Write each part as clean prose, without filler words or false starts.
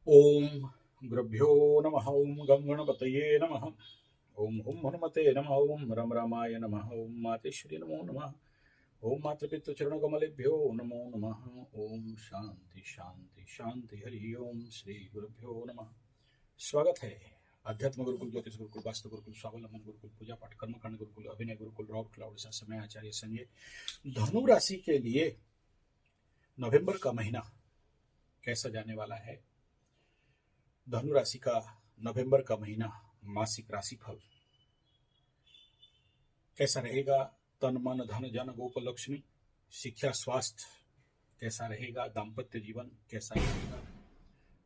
ओम गुरुभ्यो नमः। ओम गं गणपतये नमः। ओम हुम हनुमते नमः। ओम रम रामाय नमः। ओम मातेश्वरी नमो नमः। ओम मातृपितृचरणकमलेभ्यो नमो नमः। ओम शांति शांति शांति। हरि ओम श्री गुरुभ्यो नमः। स्वागत है अध्यात्म गुरुकुल, ज्योतिष गुरुकुल, वास्तु गुरुकुल, स्वावलंबन गुरुकुल, पूजा पाठ कर्मकांड गुरुकुल, अभिनय गुरुकुल, रॉक क्लाउड सा समय आचार्य संजय। धनु राशि के लिए नवंबर का महीना कैसा जाने वाला है? धनु राशि का नवंबर का महीना मासिक राशिफल कैसा रहेगा? तन मन धन जन गोप लक्ष्मी, शिक्षा स्वास्थ्य कैसा रहेगा? दाम्पत्य जीवन कैसा रहेगा?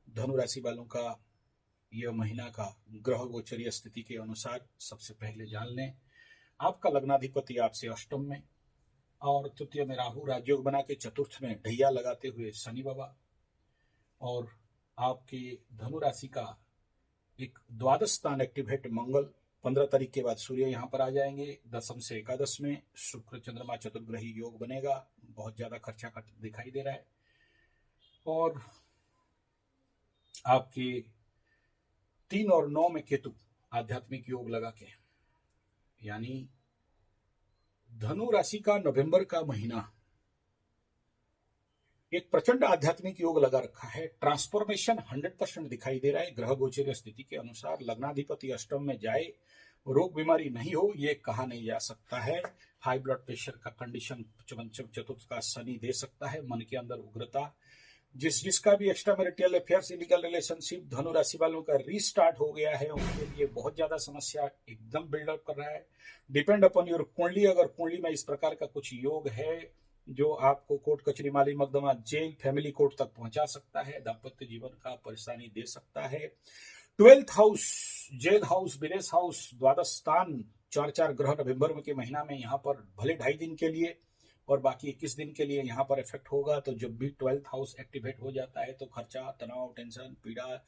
धनु राशि वालों का यह महीना का ग्रह गोचरीय स्थिति के अनुसार सबसे पहले जान लें। आपका लग्नाधिपति आपसे अष्टम में और तृतीय में राहु राजयोग बना के चतुर्थ में ढैया लगाते हुए शनि बाबा, और आपके धनु राशि का एक द्वादश स्थान एक्टिवेट मंगल 15 तारीख के बाद सूर्य यहाँ पर आ जाएंगे। दशम से एकादश में शुक्र चंद्रमा चतुर्ग्रही योग बनेगा। बहुत ज्यादा खर्चा का दिखाई दे रहा है। और आपके 3 और 9 में केतु आध्यात्मिक योग लगा के, यानी धनु राशि का नवंबर का महीना एक प्रचंड आध्यात्मिक योग लगा रखा है। ट्रांसफॉर्मेशन 100% दिखाई दे रहा है। ग्रह गोचर स्थिति के अनुसार लग्नाधिपति अष्टम में जाए, रोग बीमारी नहीं हो ये कहा नहीं जा सकता है। हाई ब्लड प्रेशर का कंडीशन पंचम चतुर्थ का शनि दे सकता है। मन के अंदर उग्रता, जिसका भी extra marital affairs, illegal relationship धनु राशि वालों का रीस्टार्ट हो गया है, उनके लिए बहुत ज्यादा समस्या एकदम बिल्डअप कर रहा है। डिपेंड अपॉन योर कुंडली। अगर कुंडली में इस प्रकार का कुछ योग है जो आपको कोर्ट कचहरी माली मकदमा जेल फैमिली कोर्ट तक पहुंचा सकता है, दाम्पत्य जीवन का परेशानी दे सकता है। 12th हाउस, जेल हाउस, विदेश हाउस, द्वादश स्थान, 4 ग्रह नवंबर के महीना में यहाँ पर भले 2.5 दिन के लिए और बाकी 21 दिन के लिए यहाँ पर इफेक्ट होगा। तो जब भी 12th हाउस एक्टिवेट हो जाता है तो खर्चा, तनाव, टेंशन, पीड़ा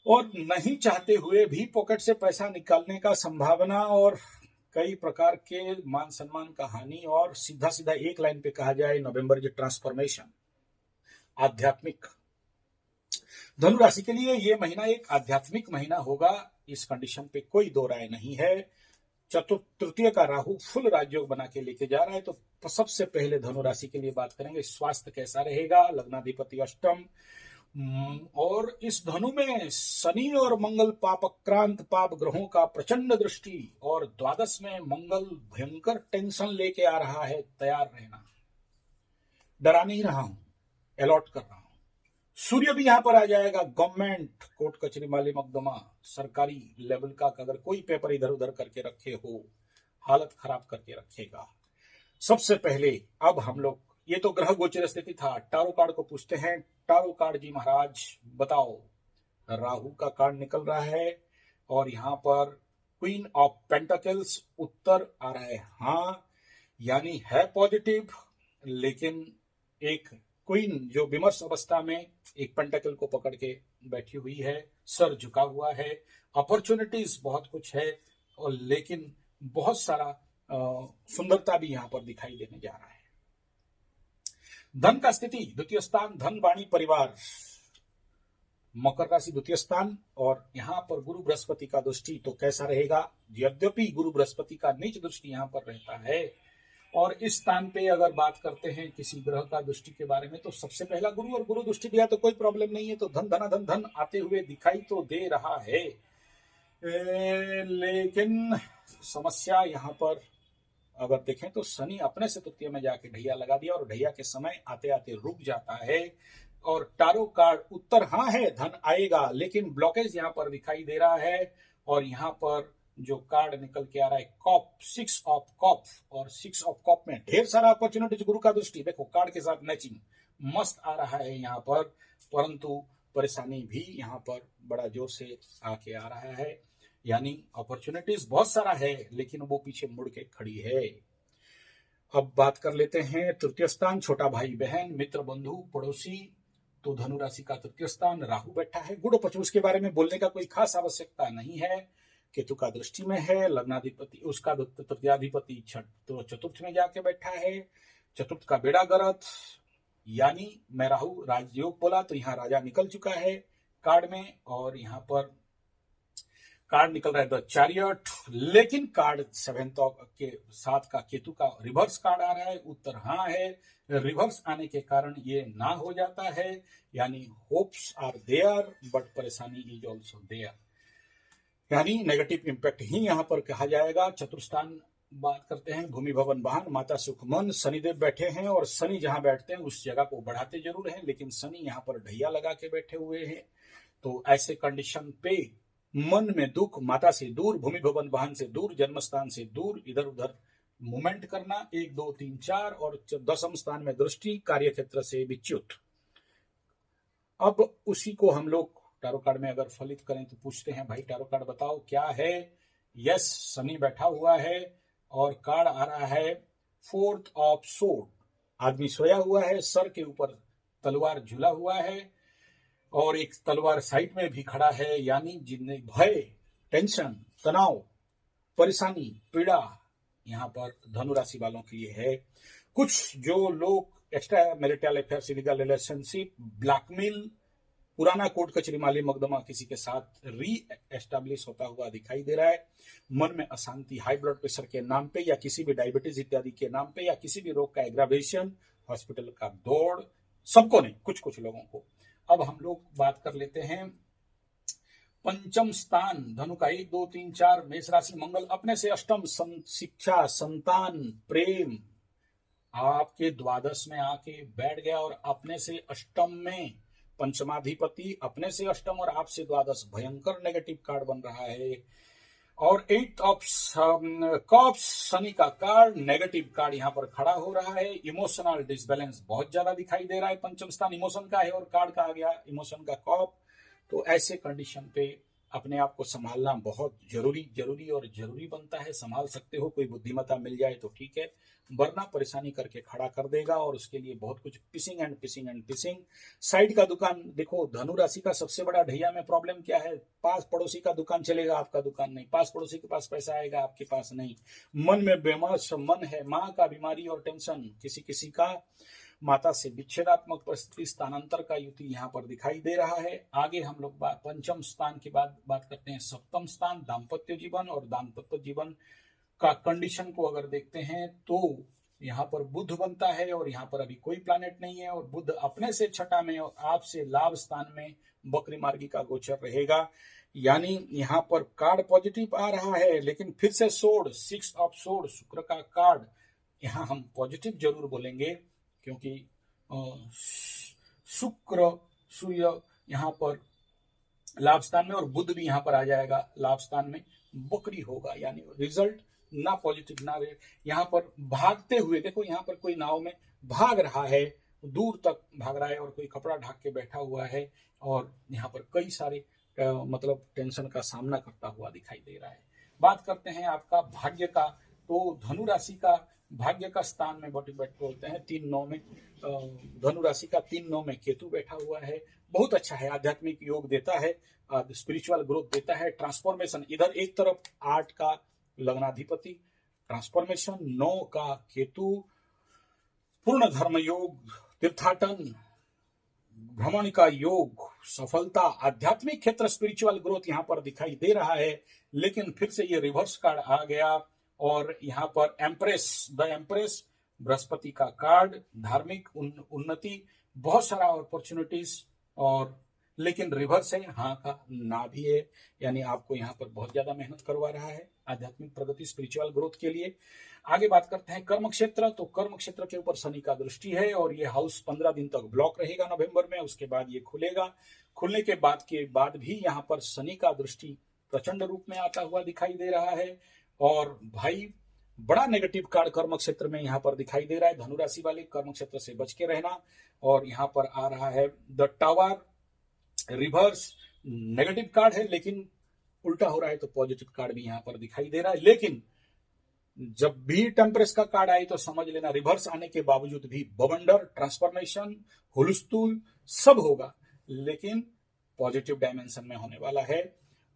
और नहीं चाहते हुए भी पॉकेट से पैसा निकालने का संभावना और कई प्रकार के मान सम्मान का हानि। और सीधा सीधा एक लाइन पे कहा जाए, नवंबर की ट्रांसफॉर्मेशन आध्यात्मिक। धनु राशि के लिए यह महीना एक आध्यात्मिक महीना होगा, इस कंडीशन पे कोई दो राय नहीं है। चतुर्थ तृतीय का राहु फुल राजयोग बना के लेके जा रहा है। तो सबसे पहले धनु राशि के लिए बात करेंगे, स्वास्थ्य कैसा रहेगा? लग्नाधिपति अष्टम, और इस धनु में शनि और मंगल पापक्रांत पाप ग्रहों का प्रचंड दृष्टि, और द्वादश में मंगल भयंकर टेंशन लेके आ रहा है। तैयार रहना, डरा नहीं रहा हूं, अलॉट कर रहा हूं। सूर्य भी यहां पर आ जाएगा। गवर्नमेंट, कोर्ट कचहरी माली मकदमा, सरकारी लेवल का अगर कोई पेपर इधर उधर करके रखे हो, हालत खराब करके रखेगा। सबसे पहले अब हम लोग, ये तो ग्रह गोचर स्थिति था, टारो कार्ड को पूछते हैं। टारो कार्ड जी महाराज बताओ। राहु का कार्ड निकल रहा है और यहाँ पर क्वीन ऑफ पेंटाकल्स उत्तर आ रहा है। हाँ, यानी है पॉजिटिव, लेकिन एक क्वीन जो विमर्श अवस्था में एक पेंटाकल को पकड़ के बैठी हुई है, सर झुका हुआ है। अपॉर्चुनिटीज बहुत कुछ है, और लेकिन बहुत सारा सुंदरता भी यहां पर दिखाई देने जा रहा है। धन का स्थिति, द्वितीय स्थान धन वाणी परिवार, मकर राशि द्वितीय स्थान, और यहां पर गुरु बृहस्पति का दृष्टि तो कैसा रहेगा? यद्यपि गुरु बृहस्पति का नीच दृष्टि यहां पर रहता है, और इस स्थान पे अगर बात करते हैं किसी ग्रह का दृष्टि के बारे में तो सबसे पहला गुरु, और गुरु दृष्टि दिया तो कोई प्रॉब्लम नहीं है। तो धन धना धन धन आते हुए दिखाई तो दे रहा है, लेकिन समस्या यहां पर अगर देखें तो शनि अपने से तृतीय में जाके ढैया लगा दिया, और ढैया के समय आते आते रुक जाता है। और टारो कार्ड उत्तर हाँ है, धन आएगा, लेकिन ब्लॉकेज यहाँ पर दिखाई दे रहा है। और यहाँ पर जो कार्ड निकल के आ रहा है कॉप, 6 ऑफ कॉप, और 6 ऑफ कॉप में ढेर सारा अपॉर्चुनिटीज, गुरु का दृष्टि देखो कार्ड के साथ मैचिंग मस्त आ रहा है यहाँ पर, परंतु परेशानी भी यहाँ पर बड़ा जोर से आके आ रहा है। यानी अपॉर्चुनिटीज बहुत सारा है, लेकिन वो पीछे मुड़ के खड़ी है। अब बात कर लेते हैं तृतीय स्थान, छोटा भाई बहन, मित्र बंधु पड़ोसी। तो धनु राशि का तृतीय स्थान राहु बैठा है। गुड़ पचू उसके बारे में बोलने का कोई खास आवश्यकता नहीं है। केतु का दृष्टि में है, लग्नाधिपति उसका तृतीयाधिपति चतुर्थ में जाके बैठा है। चतुर्थ का बेड़ा गरत, यानी मैं राहु राजयोग बोला तो यहाँ राजा निकल चुका है। कार्ड में, और यहाँ पर कार्ड निकल रहा है द चैरियट, लेकिन कार्ड 7th के साथ का केतु का रिवर्स कार्ड आ रहा है। उत्तर हाँ है, रिवर्स आने के कारण ये ना हो जाता है, यानी होप्स आर देयर बट परेशानी इज ऑल्सो देयर, यानी नेगेटिव इंपैक्ट ही यहाँ पर कहा जाएगा। चतुर्थान बात करते हैं, भूमि भवन वाहन, माता सुख मन, शनिदेव बैठे हैं, और शनि जहां बैठते हैं उस जगह को बढ़ाते जरूर हैं, लेकिन शनि यहाँ पर ढैया लगा के बैठे हुए हैं। तो ऐसे कंडीशन पे मन में दुख, माता से दूर, भूमि भवन वाहन से दूर, जन्म स्थान से दूर, इधर उधर मूवमेंट करना, 1 2 3 4, और 10वें स्थान में दृष्टि, कार्य क्षेत्र से विच्युत। अब उसी को हम लोग टैरो कार्ड में अगर फलित करें तो पूछते हैं, भाई टैरो कार्ड बताओ क्या है। यस, शनि बैठा हुआ है और कार्ड आ रहा है 4th ऑफ सोर्ड, आदमी सोया हुआ है, सर के ऊपर तलवार झूला हुआ है और एक तलवार साइड में भी खड़ा है, यानी जिन्हें भय, टेंशन, तनाव, परेशानी, पीड़ा यहाँ पर धनु राशि वालों के लिए है। कुछ जो लोग extra marital affairs, illegal relationship, blackmail, पुराना कोर्ट कचहरी माली मुकदमा किसी के साथ री एस्टेब्लिश होता हुआ दिखाई दे रहा है। मन में अशांति, हाई ब्लड प्रेशर के नाम पे, या किसी भी डायबिटीज इत्यादि के नाम पे, या किसी भी रोग का एग्रावेशन, हॉस्पिटल का दौड़, सबको नहीं, कुछ कुछ लोगों को। अब हम लोग बात कर लेते हैं पंचम स्थान धनु का, 1 2 3 4 मेष राशि, मंगल अपने से अष्टम, शिक्षा, संतान, प्रेम, आपके द्वादश में आके बैठ गया और अपने से अष्टम में पंचमाधिपति, अपने से अष्टम और आपसे द्वादश, भयंकर नेगेटिव कार्ड बन रहा है। और 8 ऑफ कप्स, शनि का कार्ड, नेगेटिव कार्ड यहाँ पर खड़ा हो रहा है। इमोशनल डिसबैलेंस बहुत ज्यादा दिखाई दे रहा है, पंचम स्थान इमोशन का है और कार्ड का आ गया इमोशन का कप। तो ऐसे कंडीशन पे अपने आप को संभालना बहुत जरूरी बनता है। संभाल सकते हो, कोई बुद्धिमत्ता मिल जाए तो ठीक है, वरना परेशानी करके खड़ा कर देगा, और उसके लिए बहुत कुछ पिसिंग। साइड का दुकान देखो, धनु राशि का सबसे बड़ा ढैया में प्रॉब्लम क्या है, पास पड़ोसी का दुकान चलेगा, आपका दुकान नहीं, पास पड़ोसी के पास पैसा आएगा, आपके पास नहीं, मन में बेमर्श मन है, माँ का बीमारी और टेंशन, किसी का माता से विच्छेदात्मक परिस्थिति, स्थानांतर का युति यहाँ पर दिखाई दे रहा है। आगे हम लोग पंचम स्थान के बाद बात करते हैं सप्तम स्थान, दाम्पत्य जीवन, और दाम्पत्य जीवन का कंडीशन को अगर देखते हैं तो यहाँ पर बुध बनता है, और यहाँ पर अभी कोई प्लैनेट नहीं है, और बुध अपने से छठा में और आपसे लाभ स्थान में बकरी मार्गी का गोचर रहेगा, यानी यहाँ पर कार्ड पॉजिटिव आ रहा है, लेकिन फिर से सोड, 6 ऑफ सोड, शुक्र का कार्ड, यहाँ हम पॉजिटिव जरूर बोलेंगे, क्योंकि शुक्र, सूर्य यहाँ पर लाभ स्थान में, और बुध भी यहाँ पर आ जाएगा लाभ स्थान में, बकरी होगा, यानी रिजल्ट ना पॉजिटिव ना रेड। यहाँ पर भागते हुए देखो, यहाँ पर कोई नाव में भाग रहा है, दूर तक भाग रहा है, और कोई कपड़ा ढक के बैठा हुआ है, और यहाँ पर कई सारे मतलब टेंशन का सामना करता हुआ दिखाई दे रहा है। बात करते हैं आपका भाग्य का, तो धनु राशि का भाग्य का स्थान में बोलते हैं 3-9 में, धनु राशि का 3-9 में केतु बैठा हुआ है, बहुत अच्छा है, आध्यात्मिक योग देता है, स्पिरिचुअल ग्रोथ देता है, ट्रांसफॉर्मेशन, इधर एक तरफ 8 का लग्नाधिपति, ट्रांसफॉर्मेशन, 9 का केतु, पूर्ण धर्म योग, तीर्थाटन, भ्रमण का योग, सफलता, आध्यात्मिक क्षेत्र, स्पिरिचुअल ग्रोथ यहाँ पर दिखाई दे रहा है। लेकिन फिर से ये रिवर्स कार्ड आ गया, और यहाँ पर एम्प्रेस, द एम्प्रेस, बृहस्पति का कार्ड, धार्मिक उन्नति, बहुत सारा अपॉर्चुनिटीज, और लेकिन रिवर्स है, हाँ का ना भी है, यानी आपको यहाँ पर बहुत ज्यादा मेहनत करवा रहा है आध्यात्मिक प्रगति, स्पिरिचुअल ग्रोथ के लिए। आगे बात करते हैं कर्म क्षेत्र, तो कर्म क्षेत्र के ऊपर शनि का दृष्टि है, और ये हाउस 15 दिन तक ब्लॉक रहेगा नवंबर में, उसके बाद ये खुलेगा। खुलने के बाद भी यहाँ पर शनि का दृष्टि प्रचंड रूप में आता हुआ दिखाई दे रहा है, और भाई बड़ा नेगेटिव कार्ड कर्म क्षेत्र में यहाँ पर दिखाई दे रहा है। धनु राशि वाले कर्म क्षेत्र से बच के रहना, और यहाँ पर आ रहा है the tower, reverse negative card है, लेकिन उल्टा हो रहा है तो पॉजिटिव कार्ड भी यहाँ पर दिखाई दे रहा है। लेकिन जब भी टेम्परेस का कार्ड आए तो समझ लेना, रिवर्स आने के बावजूद भी बवंडर, ट्रांसफॉर्मेशन, हुलस्थुल सब होगा, लेकिन पॉजिटिव डायमेंशन में होने वाला है।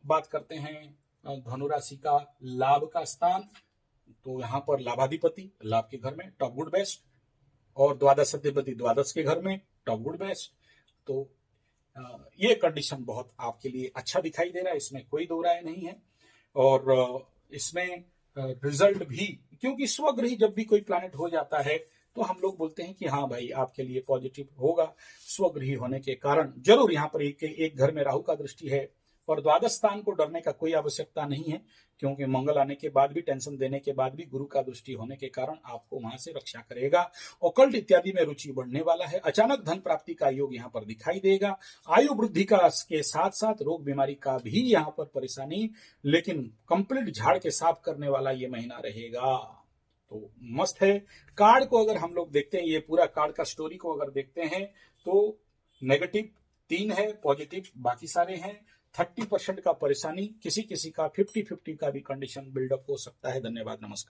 बात करते हैं धनु राशि का लाभ का स्थान, तो यहाँ पर लाभाधिपति लाभ के घर में, टॉप गुड बेस्ट, और द्वादश अधिपति द्वादश के घर में, टॉप गुड बेस्ट। तो ये कंडीशन बहुत आपके लिए अच्छा दिखाई दे रहा है, इसमें कोई दो राय नहीं है। और इसमें रिजल्ट भी, क्योंकि स्वग्रही जब भी कोई प्लैनेट हो जाता है तो हम लोग बोलते हैं कि हाँ भाई आपके लिए पॉजिटिव होगा। स्वग्रही होने के कारण जरूर यहाँ पर एक घर में राहु का दृष्टि है, और द्वादश स्थान को डरने का कोई आवश्यकता नहीं है, क्योंकि मंगल आने के बाद भी, टेंशन देने के बाद भी गुरु का दृष्टि होने के कारण आपको वहां से रक्षा करेगा। ओकल्ट इत्यादि में रुचि बढ़ने वाला है। अचानक धन प्राप्ति का योग यहाँ पर दिखाई देगा। आयु वृद्धि का के साथ साथ रोग बीमारी का भी यहाँ पर परेशानी, लेकिन कंप्लीट झाड़ के साफ करने वाला ये महीना रहेगा। तो मस्त है। कार्ड को अगर हम लोग देखते हैं, ये पूरा कार्ड का स्टोरी को अगर देखते हैं तो नेगेटिव 3 है, पॉजिटिव बाकी सारे हैं। 30% का परेशानी, किसी किसी का 50-50 का भी कंडीशन बिल्डअप हो सकता है। धन्यवाद, नमस्कार।